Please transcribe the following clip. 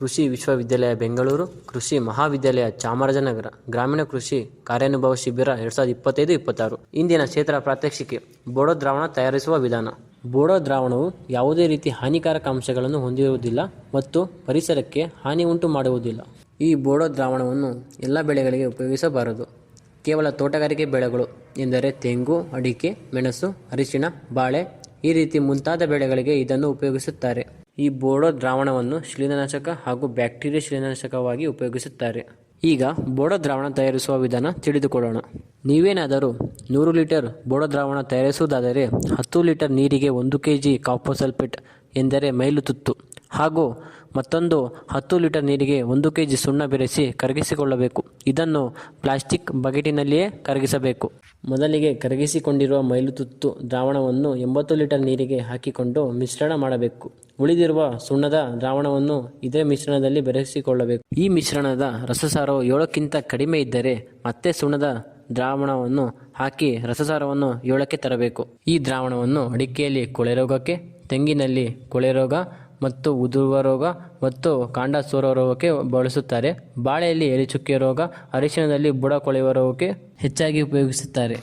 ಕೃಷಿ ವಿಶ್ವವಿದ್ಯಾಲಯ ಬೆಂಗಳೂರು, ಕೃಷಿ ಮಹಾವಿದ್ಯಾಲಯ ಚಾಮರಾಜನಗರ, ಗ್ರಾಮೀಣ ಕೃಷಿ ಕಾರ್ಯಾನುಭವ ಶಿಬಿರ 2025-26. ಇಂದಿನ ಕ್ಷೇತ್ರ ಪ್ರಾತ್ಯಕ್ಷಿಕೆ ಬೋಡೋ ದ್ರಾವಣ ತಯಾರಿಸುವ ವಿಧಾನ. ಬೋಡೋ ದ್ರಾವಣವು ಯಾವುದೇ ರೀತಿ ಹಾನಿಕಾರಕ ಅಂಶಗಳನ್ನು ಹೊಂದಿರುವುದಿಲ್ಲ ಮತ್ತು ಪರಿಸರಕ್ಕೆ ಹಾನಿ ಉಂಟು ಮಾಡುವುದಿಲ್ಲ. ಈ ಬೋಡೋ ದ್ರಾವಣವನ್ನು ಎಲ್ಲ ಬೆಳೆಗಳಿಗೆ ಉಪಯೋಗಿಸಬಾರದು. ಕೇವಲ ತೋಟಗಾರಿಕೆ ಬೆಳೆಗಳು ಎಂದರೆ ತೆಂಗು, ಅಡಿಕೆ, ಮೆಣಸು, ಅರಿಶಿಣ, ಬಾಳೆ ಈ ರೀತಿ ಮುಂತಾದ ಬೆಳೆಗಳಿಗೆ ಇದನ್ನು ಉಪಯೋಗಿಸುತ್ತಾರೆ. ಈ ಬೋಡೋ ದ್ರಾವಣವನ್ನು ಶಿಲೀಂಧ್ರನಾಶಕ ಹಾಗೂ ಬ್ಯಾಕ್ಟೀರಿಯಾ ಶಿಲೀಂಧ್ರನಾಶಕವಾಗಿ ಉಪಯೋಗಿಸುತ್ತಾರೆ. ಈಗ ಬೋಡೋ ದ್ರಾವಣ ತಯಾರಿಸುವ ವಿಧಾನ ತಿಳಿದುಕೊಳ್ಳೋಣ. ನೀವೇನಾದರೂ 100 ಲೀಟರ್ ಬೋಡೋ ದ್ರಾವಣ ತಯಾರಿಸುವುದಾದರೆ 10 ಲೀಟರ್ ನೀರಿಗೆ 1 kg ಕಾಪರ್ ಸಲ್ಫೇಟ್ ಎಂದರೆ ಮೈಲುತುತ್ತು ಹಾಗೂ ಮತ್ತೊಂದು 10 ಲೀಟರ್ ನೀರಿಗೆ 1 kg ಸುಣ್ಣ ಬೆರೆಸಿ ಕರಗಿಸಿಕೊಳ್ಳಬೇಕು. ಇದನ್ನು ಪ್ಲಾಸ್ಟಿಕ್ ಬಕೆಟಿನಲ್ಲಿಯೇ ಕರಗಿಸಬೇಕು. ಮೊದಲಿಗೆ ಕರಗಿಸಿಕೊಂಡಿರುವ ಮೈಲುತುತ್ತು ದ್ರಾವಣವನ್ನು 80 ಲೀಟರ್ ನೀರಿಗೆ ಹಾಕಿಕೊಂಡು ಮಿಶ್ರಣ ಮಾಡಬೇಕು. ಉಳಿದಿರುವ ಸುಣ್ಣದ ದ್ರಾವಣವನ್ನು ಇದೇ ಮಿಶ್ರಣದಲ್ಲಿ ಬೆರೆಸಿಕೊಳ್ಳಬೇಕು. ಈ ಮಿಶ್ರಣದ ರಸಸಾರವು 7ಕ್ಕಿಂತ ಕಡಿಮೆ ಇದ್ದರೆ ಮತ್ತೆ ಸುಣ್ಣದ ದ್ರಾವಣವನ್ನು ಹಾಕಿ ರಸಸಾರವನ್ನು 7ಕ್ಕೆ ತರಬೇಕು. ಈ ದ್ರಾವಣವನ್ನು ಅಡಿಕೆಯಲ್ಲಿ ಕೊಳೆ ರೋಗಕ್ಕೆ, ತೆಂಗಿನಲ್ಲಿ ಕೊಳೆ ರೋಗ ಮತ್ತು ಉದುರುವ ರೋಗ ಮತ್ತು ಕಾಂಡ ಸೋರುವ ರೋಗಕ್ಕೆ ಬಳಸುತ್ತಾರೆ. ಬಾಳೆಯಲ್ಲಿ ಎಲೆಚುಕ್ಕೆ ರೋಗ, ಅರಿಶಿಣದಲ್ಲಿ ಬುಡ ಕೊಳೆಯುವ ರೋಗಕ್ಕೆ ಹೆಚ್ಚಾಗಿ ಉಪಯೋಗಿಸುತ್ತಾರೆ.